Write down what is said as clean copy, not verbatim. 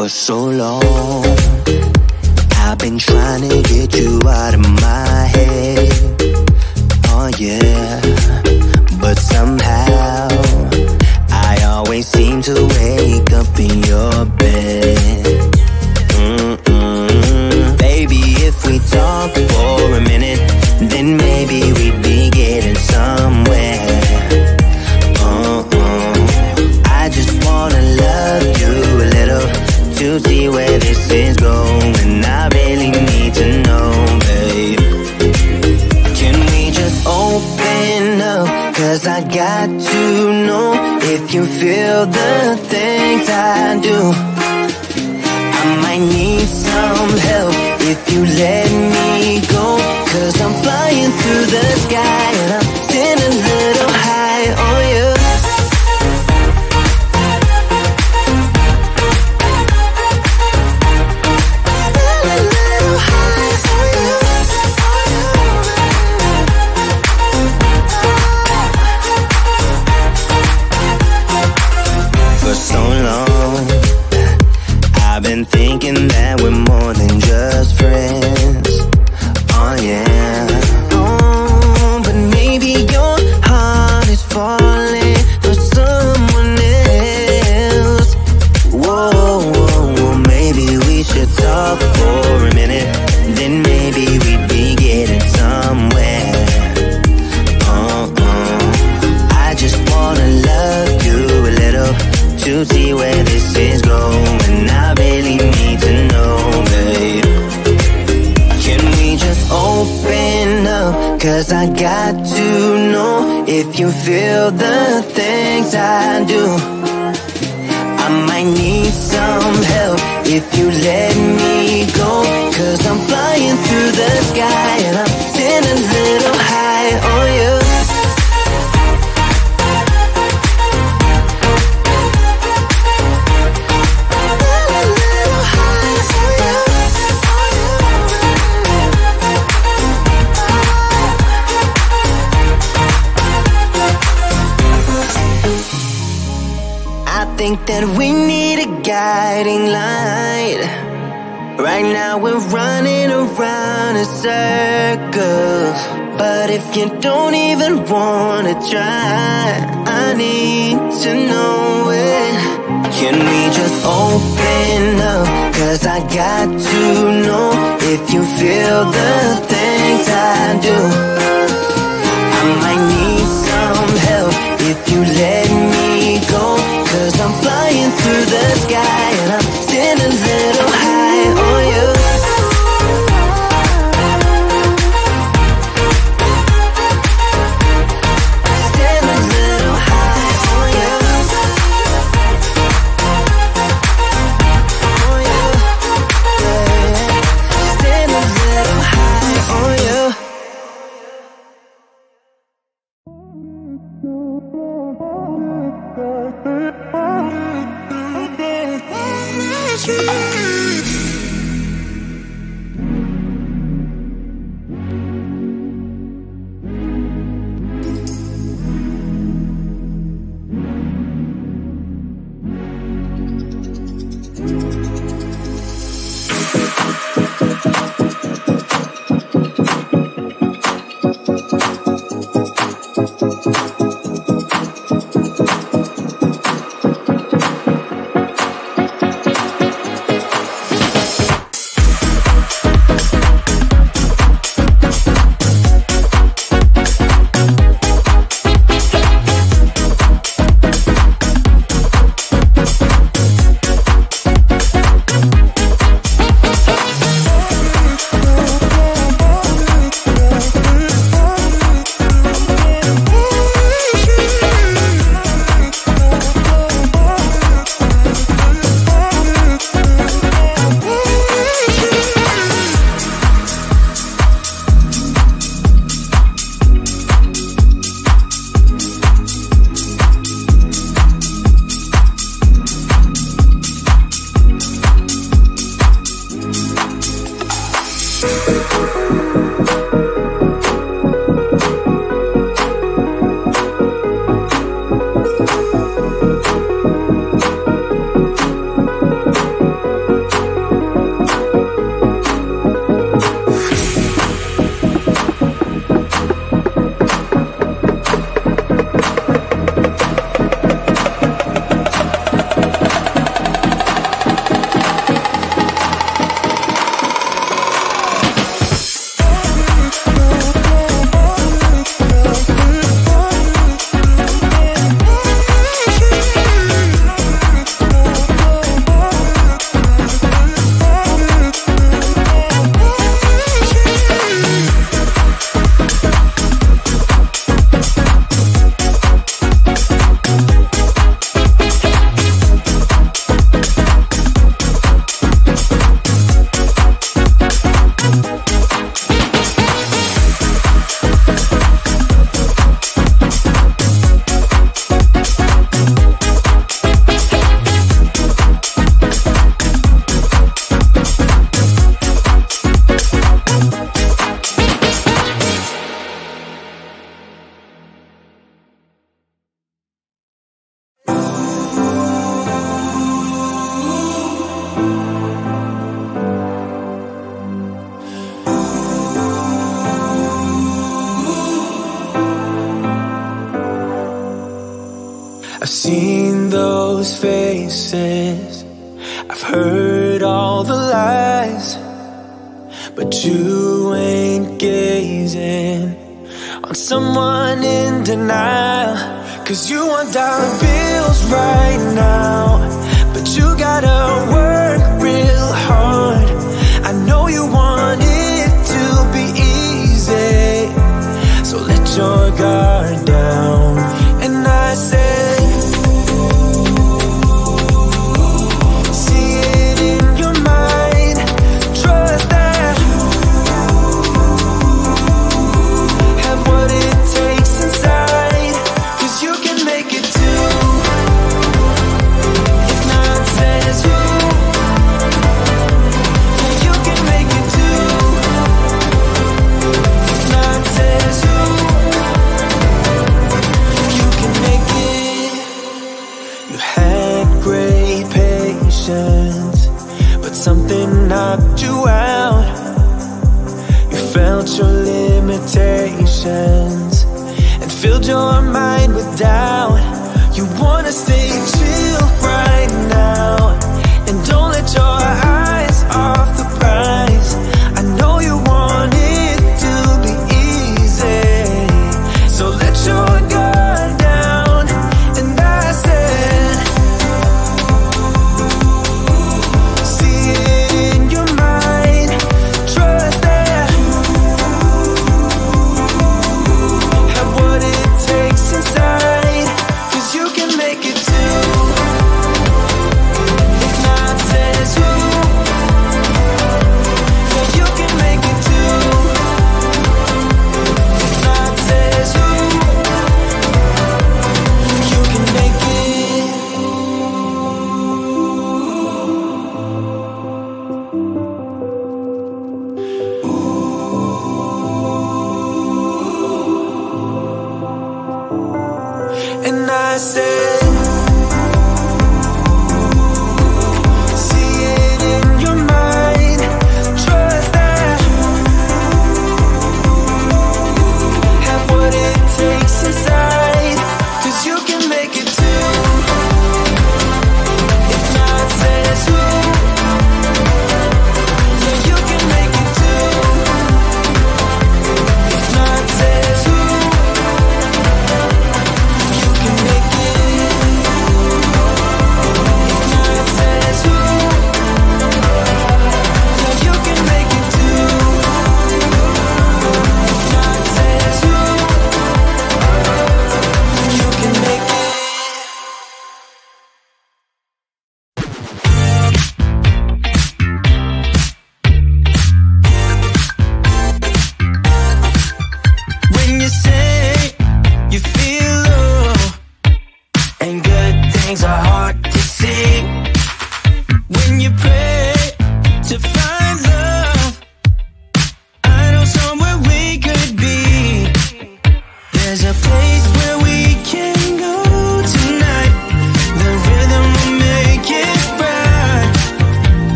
For so long, I've been trying to get you out of my head. Oh yeah, but somehow I always seem to wake up in your bed. Baby, if we talk for a minute, then maybe we'd be getting somewhere. I just wanna love you a little to see where this is going. I really need to know, babe. Can we just open up? 'Cause I got to know if you feel the things I do. I might need some help if you let me go. 'Cause I'm flying through the sky and I'm sitting a little high on you. For so long, I've been thinking that we're more than just friends. Oh yeah. Oh, but maybe your heart is falling for someone else. Whoa, whoa, whoa, maybe we should talk for a minute. Then maybe we'd be getting somewhere. I just wanna love you a little to see where this is going. I really need to know, babe. Can we just open up? 'Cause I got to know if you feel the things I do. I might need some help if you let me go. 'Cause I'm flying through the sky and I'm sitting a little high on you. I think that we need a guiding light. Right now we're running around in circles. But if you don't even wanna try, I need to know it. Can we just open up? 'Cause I got to know if you feel the things I do. I might need some help if you let me go. 'Cause I'm flying through the sky and I'm sitting a little high on you. Sitting a little high on you. On you. Yeah. Sitting a little high on you. seen those faces, I've heard all the lies, but you ain't gazing on someone in denial. 'Cause you want dollar bills right now, but you gotta work real hard. I know you want it to be easy, so let your guard down. And I said, see it in your mind, trust that have what it takes inside, 'cause you can make it too. If not says who, yeah, you can make it too. If not says who, you can make it. You had great patience, but something knocked you out. You felt your limitations and filled your mind with doubt. You wanna stay chill